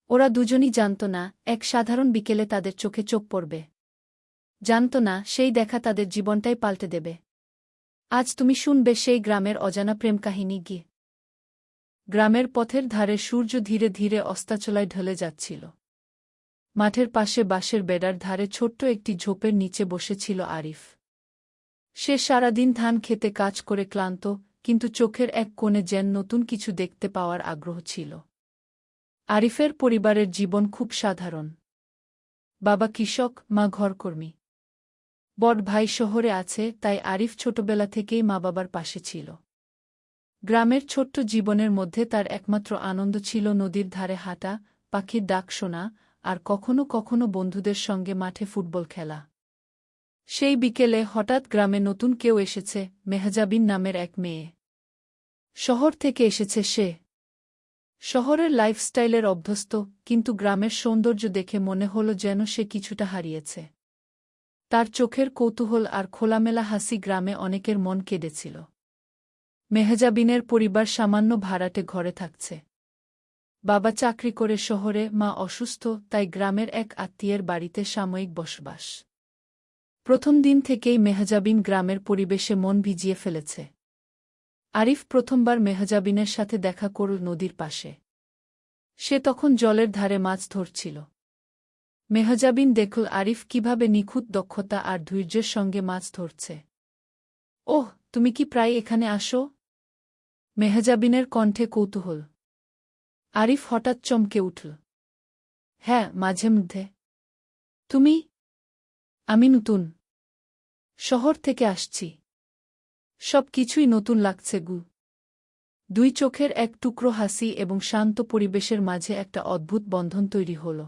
ওরা দুজনই জানত না এক সাধারণ বিকেলে তাদের চোখে চোখ পড়বে। জানত না সেই দেখা তাদের জীবনটাই পাল্টে দেবে। আজ তুমি শুনবে সেই গ্রামের অজানা প্রেম কাহিনী গিয়ে। গ্রামের পথের ধারে সূর্য ধীরে ধীরে অস্তাচলায় ঢলে যাচ্ছিল। মাঠের পাশে বাঁশের বেড়ার ধারে ছোট্ট একটি ঝোপের নিচে বসেছিল আরিফ। সে সারাদিন ধান খেতে কাজ করে ক্লান্ত, কিন্তু চোখের এক কোণে যেন নতুন কিছু দেখতে পাওয়ার আগ্রহ ছিল। আরিফের পরিবারের জীবন খুব সাধারণ। বাবা কৃষক, মা ঘরকর্মী। বড় ভাই শহরে আছে, তাই আরিফ ছোটবেলা থেকেই মা বাবার পাশে ছিল। গ্রামের ছোট্ট জীবনের মধ্যে তার একমাত্র আনন্দ ছিল নদীর ধারে হাঁটা, পাখির ডাক শোনা, আর কখনো কখনো বন্ধুদের সঙ্গে মাঠে ফুটবল খেলা। সেই বিকেলে হঠাৎ গ্রামে নতুন কেউ এসেছে, মেহজাবিন নামের এক মেয়ে। শহর থেকে এসেছে সে। শহরের লাইফস্টাইলের অভ্যস্ত, কিন্তু গ্রামের সৌন্দর্য দেখে মনে হল যেন সে কিছুটা হারিয়েছে। তার চোখের কৌতূহল আর খোলামেলা হাসি গ্রামে অনেকের মন কেড়েছিল। মেহজাবিনের পরিবার সামান্য ভাড়াটে ঘরে থাকছে। বাবা চাকরি করে শহরে, মা অসুস্থ, তাই গ্রামের এক আত্মীয়ের বাড়িতে সাময়িক বসবাস। প্রথম দিন থেকেই মেহজাবিন গ্রামের পরিবেশে মন ভিজিয়ে ফেলেছে। আরিফ প্রথমবার মেহজাবিনের সাথে দেখা করল নদীর পাশে। সে তখন জলের ধারে মাছ ধরছিল। মেহজাবিন দেখল আরিফ কিভাবে নিখুঁত দক্ষতা আর ধৈর্যের সঙ্গে মাছ ধরছে। ওহ, তুমি কি প্রায় এখানে আসো? মেহজাবিনের কণ্ঠে কৌতূহল। আরিফ হঠাৎ চমকে উঠল। হ্যাঁ, মাঝে মধ্যে। তুমি? আমি নতুন। শহর থেকে আসছি। সব কিছুই নতুন লাগছে গু। দুই চোখের এক টুকরো হাসি এবং শান্ত পরিবেশের মাঝে একটা অদ্ভুত বন্ধন তৈরি হল।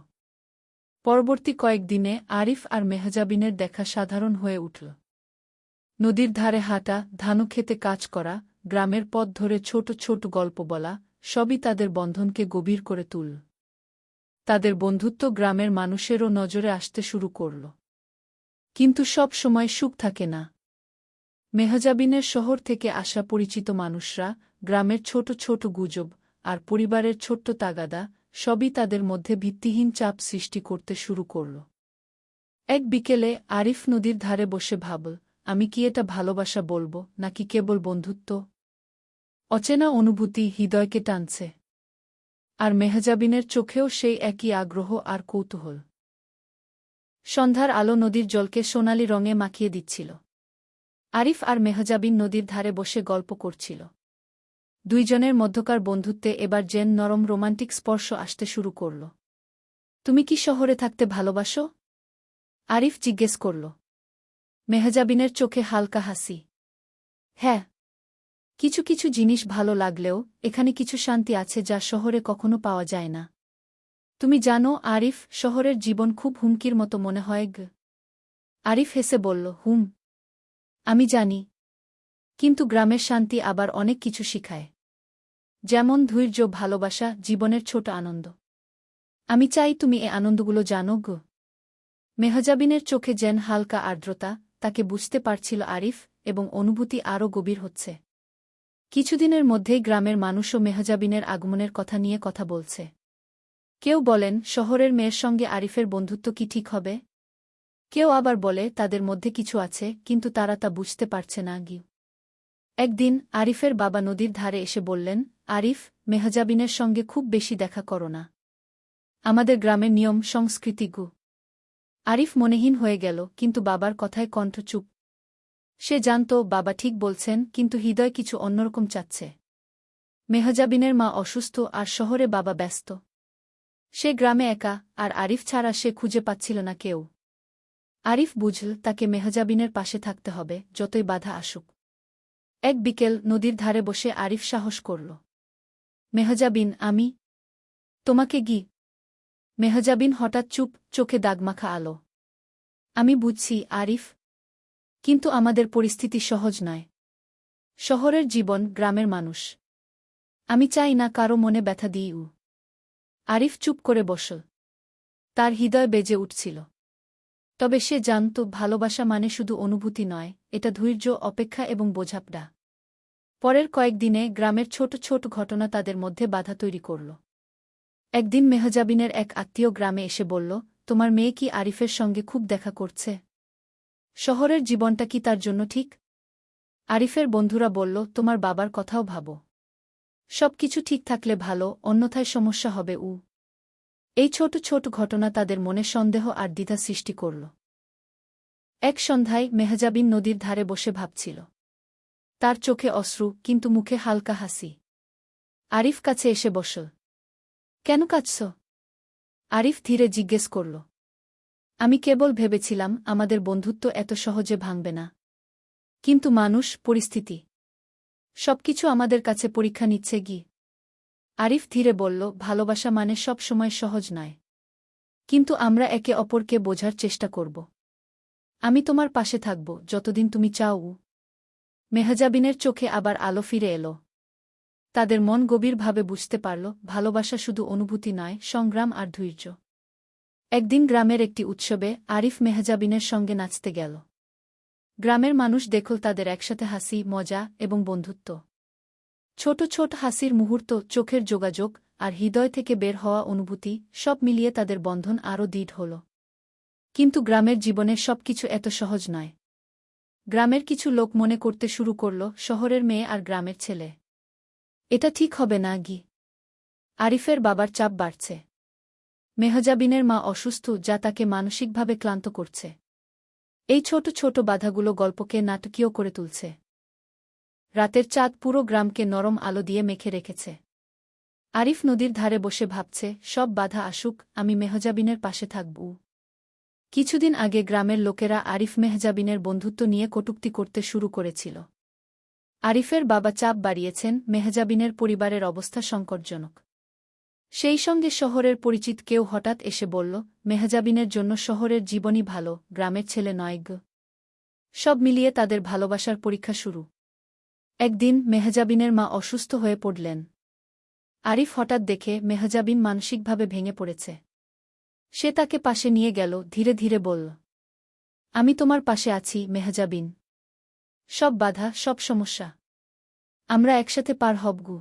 পরবর্তী কয়েকদিনে আরিফ আর মেহজাবিনের দেখা সাধারণ হয়ে উঠল। নদীর ধারে হাঁটা, ধানক্ষেতে কাজ করা, গ্রামের পথ ধরে ছোট ছোট গল্প বলা, সবই তাদের বন্ধনকে গভীর করে তুলল। তাদের বন্ধুত্ব গ্রামের মানুষেরও নজরে আসতে শুরু করল। কিন্তু সব সময় সুখ থাকে না। মেহজাবিনের শহর থেকে আসা পরিচিত মানুষরা, গ্রামের ছোট ছোট গুজব, আর পরিবারের ছোট্ট তাগাদা, সবই তাদের মধ্যে ভিত্তিহীন চাপ সৃষ্টি করতে শুরু করল। এক বিকেলে আরিফ নদীর ধারে বসে ভাবল, আমি কি এটা ভালোবাসা বলবো, নাকি কেবল বন্ধুত্ব? অচেনা অনুভূতি হৃদয়কে টানছে। আর মেহজাবিনের চোখেও সেই একই আগ্রহ আর কৌতূহল। সন্ধ্যার আলো নদীর জলকে সোনালি রঙে মাখিয়ে দিচ্ছিল। আরিফ আর মেহজাবিন নদীর ধারে বসে গল্প করছিল। দুইজনের মধ্যকার বন্ধুত্বে এবার যেন নরম রোমান্টিক স্পর্শ আসতে শুরু করল। তুমি কি শহরে থাকতে ভালোবাসো? আরিফ জিজ্ঞেস করল। মেহজাবিনের চোখে হালকা হাসি। হ্যাঁ, কিছু কিছু জিনিস ভালো লাগলেও এখানে কিছু শান্তি আছে যা শহরে কখনো পাওয়া যায় না। তুমি জানো আরিফ, শহরের জীবন খুব হুমকির মতো মনে হয় গ। আরিফ হেসে বলল, হুম, আমি জানি। কিন্তু গ্রামের শান্তি আবার অনেক কিছু শিখায়। যেমন ধৈর্য, ভালোবাসা, জীবনের ছোট আনন্দ। আমি চাই তুমি এ আনন্দগুলো জানো গো। মেহজাবিনের চোখে যেন হালকা আর্দ্রতা, তাকে বুঝতে পারছিল আরিফ, এবং অনুভূতি আরও গভীর হচ্ছে। কিছুদিনের মধ্যেই গ্রামের মানুষও মেহজাবিনের আগমনের কথা নিয়ে কথা বলছে। কেউ বলেন, শহরের মেয়ের সঙ্গে আরিফের বন্ধুত্ব কি ঠিক হবে? কেউ আবার বলে, তাদের মধ্যে কিছু আছে, কিন্তু তারা তা বুঝতে পারছে না গি। একদিন আরিফের বাবা নদীর ধারে এসে বললেন, আরিফ, মেহজাবিনের সঙ্গে খুব বেশি দেখা করো না। আমাদের গ্রামের নিয়ম সংস্কৃতি গু। আরিফ মনেহীন হয়ে গেল, কিন্তু বাবার কথায় কণ্ঠ চুপ। সে জানত বাবা ঠিক বলছেন, কিন্তু হৃদয় কিছু অন্যরকম চাচ্ছে। মেহজাবিনের মা অসুস্থ আর শহরে বাবা ব্যস্ত। সে গ্রামে একা, আর আরিফ ছাড়া সে খুঁজে পাচ্ছিল না কেউ। আরিফ বুঝল তাকে মেহজাবিনের পাশে থাকতে হবে, যতই বাধা আসুক। এক বিকেল নদীর ধারে বসে আরিফ সাহস করল। মেহজাবিন, আমি তোমাকে গি। মেহজাবিন হঠাৎ চুপ, চোখে দাগমাখা আলো। আমি বুঝছি আরিফ, কিন্তু আমাদের পরিস্থিতি সহজ নয়। শহরের জীবন, গ্রামের মানুষ। আমি চাই না কারো মনে ব্যথা দিই। আরিফ চুপ করে বসল। তার হৃদয় বেজে উঠছিল। তবে সে জানত ভালোবাসা মানে শুধু অনুভূতি নয়, এটা ধৈর্য, অপেক্ষা এবং বোঝাপড়া। পরের কয়েকদিনে গ্রামের ছোট ছোট ঘটনা তাদের মধ্যে বাধা তৈরি করল। একদিন মেহজাবিনের এক আত্মীয় গ্রামে এসে বলল, তোমার মেয়ে কি আরিফের সঙ্গে খুব দেখা করছে? শহরের জীবনটা কি তার জন্য ঠিক? আরিফের বন্ধুরা বলল, তোমার বাবার কথাও ভাবো। সবকিছু ঠিক থাকলে ভালো, অন্যথায় সমস্যা হবে। এই ছোট ছোট ঘটনা তাদের মনে সন্দেহ আর দ্বিধা সৃষ্টি করল। এক সন্ধ্যায় মেহজাবিন নদীর ধারে বসে ভাবছিল। তার চোখে অশ্রু, কিন্তু মুখে হালকা হাসি। আরিফ কাছে এসে বসল। কেন কাঁদছ? আরিফ ধীরে জিজ্ঞেস করল। আমি কেবল ভেবেছিলাম আমাদের বন্ধুত্ব এত সহজে ভাঙবে না। কিন্তু মানুষ, পরিস্থিতি, সবকিছু আমাদের কাছে পরীক্ষা নিচ্ছে গি। আরিফ ধীরে বলল, ভালোবাসা মানে সব সময় সহজ নয়। কিন্তু আমরা একে অপরকে বোঝার চেষ্টা করব। আমি তোমার পাশে থাকব যতদিন তুমি চাও। মেহজাবিনের চোখে আবার আলো ফিরে এল। তাদের মন গভীরভাবে বুঝতে পারল, ভালোবাসা শুধু অনুভূতি নয়, সংগ্রাম আর ধৈর্য। একদিন গ্রামের একটি উৎসবে আরিফ মেহজাবিনের সঙ্গে নাচতে গেল। গ্রামের মানুষ দেখল তাদের একসাথে হাসি, মজা এবং বন্ধুত্ব। ছোট ছোট হাসির মুহূর্ত, চোখের যোগাযোগ আর হৃদয় থেকে বের হওয়া অনুভূতি, সব মিলিয়ে তাদের বন্ধন আরও দৃঢ় হল। কিন্তু গ্রামের জীবনে সবকিছু এত সহজ নয়। গ্রামের কিছু লোক মনে করতে শুরু করল, শহরের মেয়ে আর গ্রামের ছেলে, এটা ঠিক হবে না গি। আরিফের বাবার চাপ বাড়ছে। মেহজাবিনের মা অসুস্থ, যা তাকে মানসিকভাবে ক্লান্ত করছে। এই ছোট ছোট বাধাগুলো গল্পকে নাটকীয় করে তুলছে। রাতের চাঁদ পুরো গ্রামকে নরম আলো দিয়ে মেখে রেখেছে। আরিফ নদীর ধারে বসে ভাবছে, সব বাধা আসুক, আমি মেহজাবিনের পাশে থাকব। কিছুদিন আগে গ্রামের লোকেরা আরিফ মেহজাবিনের বন্ধুত্ব নিয়ে কটূক্তি করতে শুরু করেছিল। আরিফের বাবা চাপ বাড়িয়েছেন, মেহজাবিনের পরিবারের অবস্থা সংকটজনক। সেই সঙ্গে শহরের পরিচিত কেউ হঠাৎ এসে বলল, মেহজাবিনের জন্য শহরের জীবনই ভালো, গ্রামের ছেলে নয় গ। সব মিলিয়ে তাদের ভালোবাসার পরীক্ষা শুরু। একদিন মেহজাবিনের মা অসুস্থ হয়ে পড়লেন। আরিফ হঠাৎ দেখে মেহজাবিন মানসিকভাবে ভেঙে পড়েছে। সে তাকে পাশে নিয়ে গেল, ধীরে ধীরে বলল, আমি তোমার পাশে আছি মেহজাবিন। সব বাধা, সব সমস্যা আমরা একসাথে পার হবগু।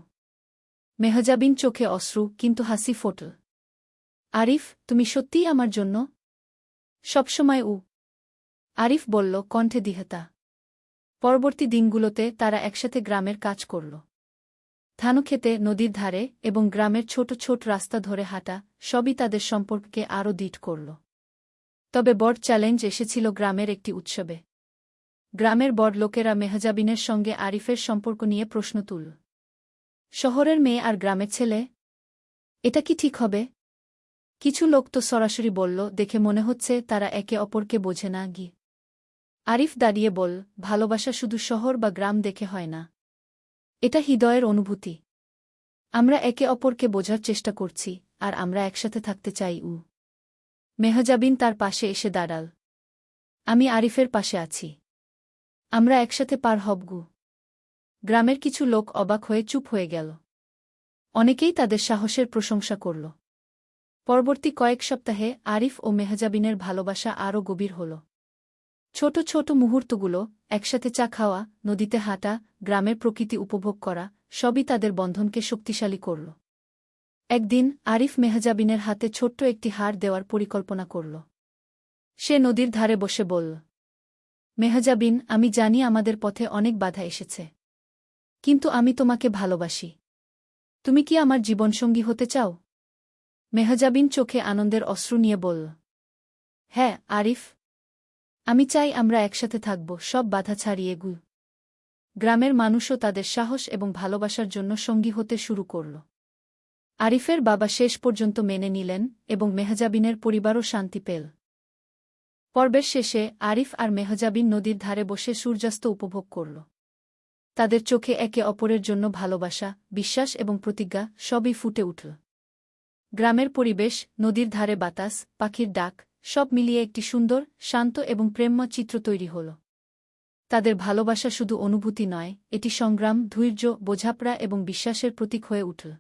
মেহজাবিন চোখে অশ্রু, কিন্তু হাসি ফোটল। আরিফ, তুমি সত্যিই আমার জন্য? সবসময়। আরিফ বলল, কণ্ঠে দৃঢ়তা। পরবর্তী দিনগুলোতে তারা একসাথে গ্রামের কাজ করল। ধানক্ষেতে, নদীর ধারে এবং গ্রামের ছোট ছোট রাস্তা ধরে হাঁটা, সবই তাদের সম্পর্ককে আরও দৃঢ় করল। তবে বড় চ্যালেঞ্জ এসেছিল গ্রামের একটি উৎসবে। গ্রামের বড় লোকেরা মেহজাবিনের সঙ্গে আরিফের সম্পর্ক নিয়ে প্রশ্ন তুলল। শহরের মেয়ে আর গ্রামের ছেলে, এটা কি ঠিক হবে? কিছু লোক তো সরাসরি বলল, দেখে মনে হচ্ছে তারা একে অপরকে বোঝে না গি। আরিফ দাঁড়িয়ে বল, ভালোবাসা শুধু শহর বা গ্রাম দেখে হয় না। এটা হৃদয়ের অনুভূতি। আমরা একে অপরকে বোঝার চেষ্টা করছি, আর আমরা একসাথে থাকতে চাই। মেহজাবিন তার পাশে এসে দাঁড়াল। আমি আরিফের পাশে আছি। আমরা একসাথে পার হবগু। গ্রামের কিছু লোক অবাক হয়ে চুপ হয়ে গেল। অনেকেই তাদের সাহসের প্রশংসা করল। পরবর্তী কয়েক সপ্তাহে আরিফ ও মেহজাবিনের ভালোবাসা আরও গভীর হল। ছোট ছোট মুহূর্তগুলো, একসাথে চা খাওয়া, নদীতে হাঁটা, গ্রামের প্রকৃতি উপভোগ করা, সবই তাদের বন্ধনকে শক্তিশালী করল। একদিন আরিফ মেহজাবিনের হাতে ছোট্ট একটি হার দেওয়ার পরিকল্পনা করল। সে নদীর ধারে বসে বলল, মেহজাবিন, আমি জানি আমাদের পথে অনেক বাধা এসেছে। কিন্তু আমি তোমাকে ভালোবাসি। তুমি কি আমার জীবনসঙ্গী হতে চাও? মেহজাবিন চোখে আনন্দের অশ্রু নিয়ে বলল, হ্যাঁ আরিফ, আমি চাই আমরা একসাথে থাকব, সব বাধা ছাড়িয়ে। গ্রামের মানুষও তাদের সাহস এবং ভালোবাসার জন্য সঙ্গী হতে শুরু করল। আরিফের বাবা শেষ পর্যন্ত মেনে নিলেন এবং মেহজাবিনের পরিবারও শান্তি পেল। পর্বের শেষে আরিফ আর মেহজাবিন নদীর ধারে বসে সূর্যাস্ত উপভোগ করল। তাদের চোখে একে অপরের জন্য ভালোবাসা, বিশ্বাস এবং প্রতিজ্ঞা সবই ফুটে উঠল। গ্রামের পরিবেশ, নদীর ধারে বাতাস, পাখির ডাক, সব মিলিয়ে একটি সুন্দর, শান্ত এবং প্রেমময় চিত্র তৈরি হল। তাদের ভালোবাসা শুধু অনুভূতি নয়, এটি সংগ্রাম, ধৈর্য, বোঝাপড়া এবং বিশ্বাসের প্রতীক হয়ে উঠল।